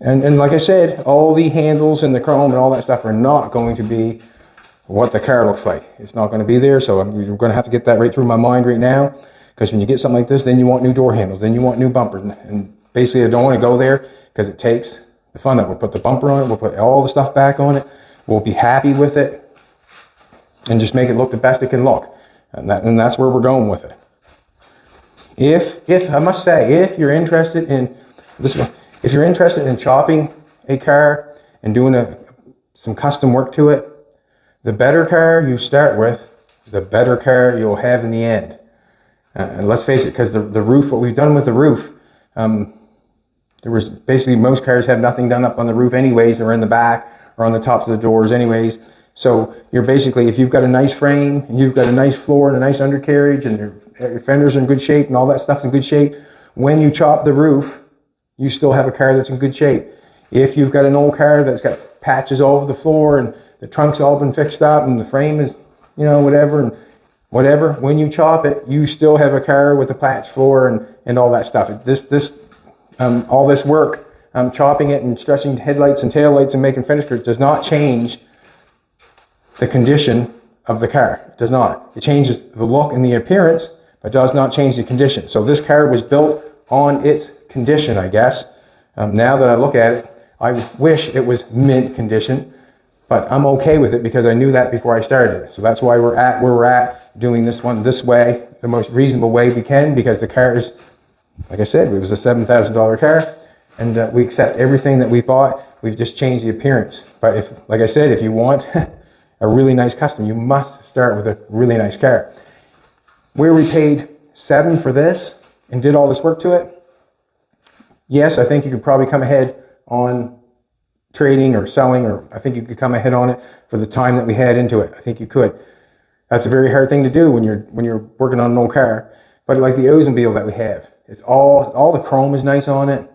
And like I said, all the handles and the chrome and all that stuff are not going to be what the car looks like. It's not going to be there, so you're going to have to get that right through my mind right now, because when you get something like this, then you want new door handles, then you want new bumpers, and basically I don't want to go there because it takes the fun out. We'll put the bumper on it, we'll put all the stuff back on it, we'll be happy with it, and just make it look the best it can look, and that's where we're going with it. If I must say, if you're interested in this one, if you're interested in chopping a car and doing some custom work to it, the better car you start with, the better car you'll have in the end. And let's face it, because the roof, what we've done with the roof, there was basically, most cars have nothing done up on the roof anyways, or in the back, or on the tops of the doors anyways. So you're basically, if you've got a nice frame, and you've got a nice floor and a nice undercarriage, and your fenders are in good shape, and all that stuff's in good shape, when you chop the roof, you still have a car that's in good shape. If you've got an old car that's got patches all over the floor, and the trunk's all been fixed up, and the frame is, whatever, when you chop it, you still have a car with a patch floor and all that stuff. All this work, chopping it and stretching headlights and taillights and making finish skirts does not change the condition of the car. It does not. It changes the look and the appearance, but does not change the condition. So this car was built on its condition, I guess. Now that I look at it, I wish it was mint condition, but I'm okay with it because I knew that before I started it. So that's why we're at where we're at, doing this one this way, the most reasonable way we can, because the car is, like I said, it was a $7,000 car, and we accept everything that we bought. We've just changed the appearance. But if, like I said, if you want a really nice custom, you must start with a really nice car. Where we paid $7,000 for this and did all this work to it, yes, I think you could probably come ahead on trading or selling, or I think you could come ahead on it for the time that we had into it. I think you could. That's a very hard thing to do when you're working on an old car. But like the Oldsmobile that we have, it's all the chrome is nice on it.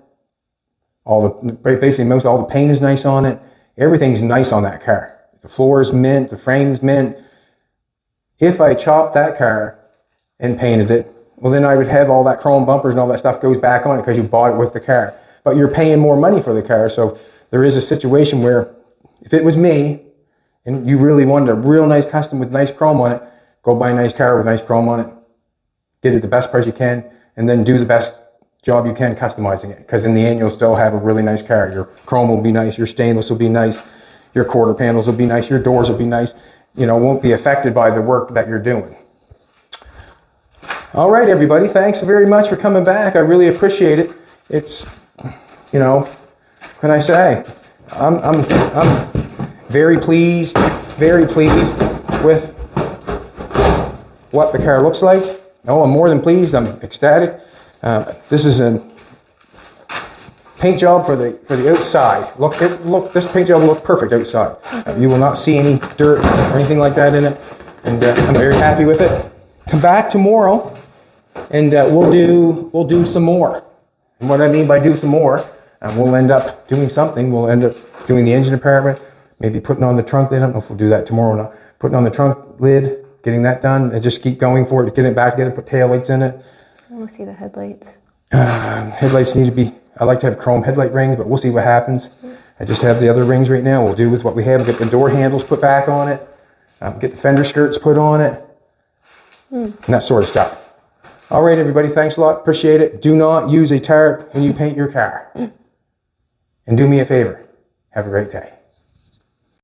Basically all the paint is nice on it. Everything's nice on that car. The floor is mint, the frame's mint. If I chopped that car and painted it, well, then I would have all that chrome bumpers and all that stuff goes back on it because you bought it with the car. But you're paying more money for the car, so there is a situation where if it was me and you really wanted a real nice custom with nice chrome on it, go buy a nice car with nice chrome on it, get it the best price you can, and then do the best job you can customizing it. Because in the end, you'll still have a really nice car. Your chrome will be nice, your stainless will be nice, your quarter panels will be nice, your doors will be nice. Won't be affected by the work that you're doing. All right, everybody, thanks very much for coming back. I really appreciate it. It's, what can I say? I'm very pleased with what the car looks like. Oh, I'm more than pleased. I'm ecstatic. This is a paint job for the outside. Look, this paint job will look perfect outside. You will not see any dirt or anything like that in it, and I'm very happy with it. Come back tomorrow, and we'll do some more. And what I mean by do some more, we'll end up doing something. We'll end up doing the engine department, maybe putting on the trunk lid. I don't know if we'll do that tomorrow or not. Putting on the trunk lid, getting that done, and just keep going for it, get it back together, put tail lights in it. We'll see the headlights. Headlights need to be, I like to have chrome headlight rings, but we'll see what happens. I just have the other rings right now. We'll do with what we have, get the door handles put back on it, get the fender skirts put on it, and that sort of stuff. All right, everybody, thanks a lot. Appreciate it. Do not use a tarp when you paint your car. And do me a favor. Have a great day.